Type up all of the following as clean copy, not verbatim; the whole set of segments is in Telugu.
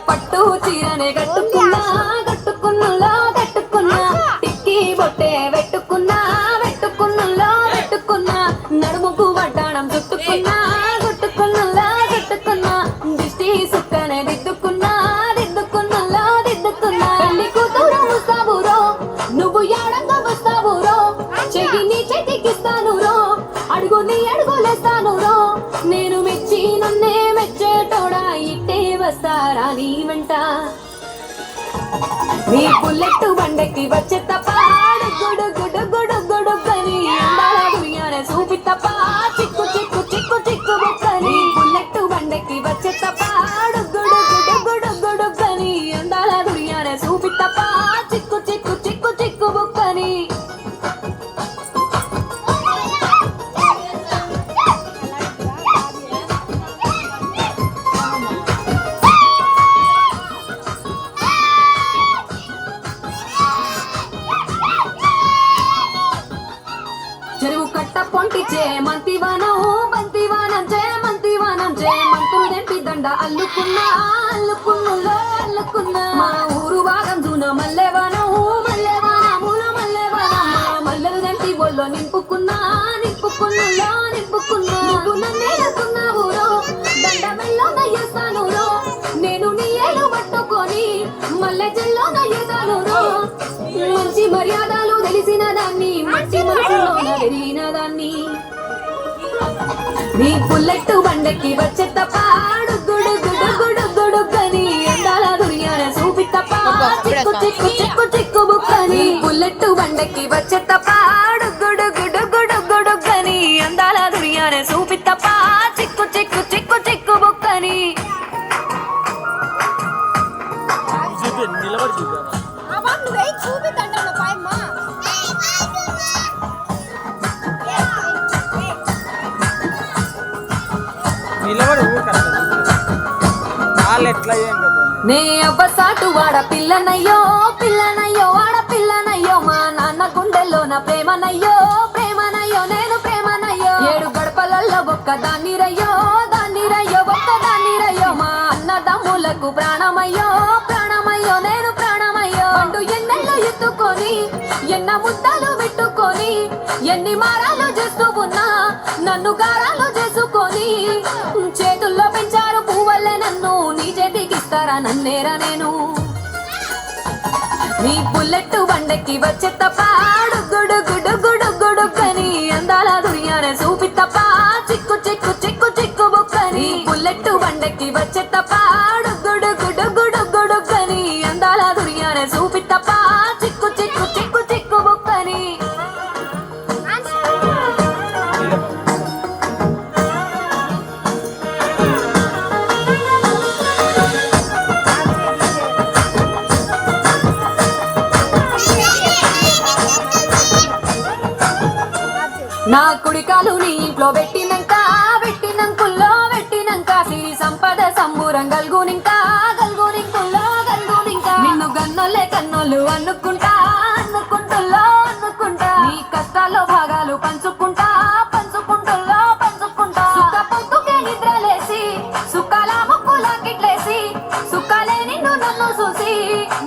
పట్టు చీరనే కట్టుకున్నా కట్టుకున్నులో కట్టుకున్నా టిక్కి బొట్టే పెట్టుకున్నా పెట్టుకున్నులో పెట్టుకున్నా నడుముకు వడ్డాణం చుట్టుకున్నా గుట్టుకున్నులో చుట్టుకున్నా దిష్టి సుక్కనే దిద్దుకున్నా దిద్దుకున్నులో దిద్దుకున్నా పెళ్లి కూతురు వస్తావురో నువ్వు ఏడంగా వస్తావురో చెయ్యి నీ చేతికిస్తాను రో అడుగు నీ అడుగులేస్తాను రో నేను మెచ్చి నన్నే మెచ్చేటోడా ఇట్టే వస్తారా నీ వెంట నీ బుల్లెట్ బండకి వచ్చే తప్ప గుడు గుడు గుడు గుడు కని అందాల దునియానే చూపి తప్ప చిక్కు చిక్కు చిక్కు చిక్కు బుక్కని బుల్లెట్ బండకి వచ్చే తప్ప గుడు గుడు గుడు గుడు కని అందాల దునియానే చూపి తప్ప చిక్కు చిక్కు చిక్కు చిక్కు బుక్కని చెరువు కట్ట పొంటిచే మంతివానం బంతివానం చే మంతివానం చే మంతులు తెంపి దండ అల్లుకున్నా అల్లుకున్నులో అల్లుకున్నా మా ఊరు భాగం జూన మల్లెవానం మల్లెవానముల మల్లెవానం మల్లెలు తెంపి ఒళ్ళో నింపుకున్నా నింపుకున్నులో నింపుకున్నా నువ్వు నన్నేలుకున్నావు రో దండ మెల్లో నయ్యేస్తాను రో నేను నీ ఏలు పట్టుకొని మల్లె చెల్లో నయ్యేస్తాను రో మంచి మర్యాదలు తెలిసిన దాన్ని మట్టి మనసులో ఎరిగిన దాన్ని నీ బుల్లెట్ బండకి వచ్చే తప్ప గుడు గుడు గుడు గుడు కని అందాల దునియానే చూపి తప్ప చిక్కు చిక్కు చిక్కు చిక్కు బుక్కని బుల్లెట్ బండకి వచ్చే తప్ప గుడు గుడు గుడు గుడు కని అందాల దునియానే చూపి తప్ప చిక్కు చిక్కు చిక్కు చిక్కు బుక్కని నే అవ్వసాటు వాడ పిల్లనయ్యో పిల్లనయ్యో వాడ పిల్లనయ్యో మా నాన్న గుండెల్లో నా ప్రేమనయ్యో ప్రేమనయ్యో నేను ప్రేమనయ్యో 7 గడపలల్లో ఒక్క దాన్ని రయ్యో ఒక్క దాన్ని రయ్యో మా అన్నదమ్ములకు ప్రాణమయ్యో ప్రాణమయ్యో నేను ప్రాణమయ్యో అంటూ ఎన్నెళ్ళు ఎత్తుకొని ఎన్న ముద్దలు పెట్టుకొని ఎన్ని మారాలు చేస్తూ ఉన్నా నన్ను గారాలు చేసుకొని చేతుల్లో పెంచారు పువ్వల్లే నన్ను నీ చేతికిస్తారా నన్నేరా నేను నీ బుల్లెట్ బండకి వచ్చే తప్ప గుడు గుడు గుడు గుడు కని అందాల దునియానే చూపి తప్ప చిక్కు చిక్కు చిక్కు చిక్కు బుక్కని బుల్లెట్ బండకి వచ్చే తప్ప గుడు గుడు గుడు గుడు కని అందాల దునియానే చూపి తప్ప చిక్కు చిక్కు చిక్కు చిక్కు బుక్కని నా కుడికాలు నీ ఇంట్లో పెట్టినంకుల్లో పెట్టినంక సిరి సంపద సంబూరం గల్గునింకా నిన్ను గన్నోళ్ళే కన్నోళ్ళు అనుకుంటుల్లో నీ కష్టాల్లో భాగాలు పంచుకుంటా సుఖ పొద్దుకే నిద్రలేసి సుఖాల ముక్కులా కిట్లేసి సుఖాలే నిన్ను నన్ను చూసి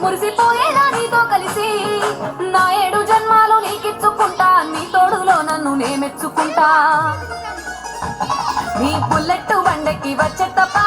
మురిసిపోయేలా నీతో కలిసి నా 7 జన్మాలు నీకిచ్చుకుంటా నీ తోడులో నన్ను నే మెచ్చుకుంటా నీ బుల్లెట్ బండకి వచ్చే తప్ప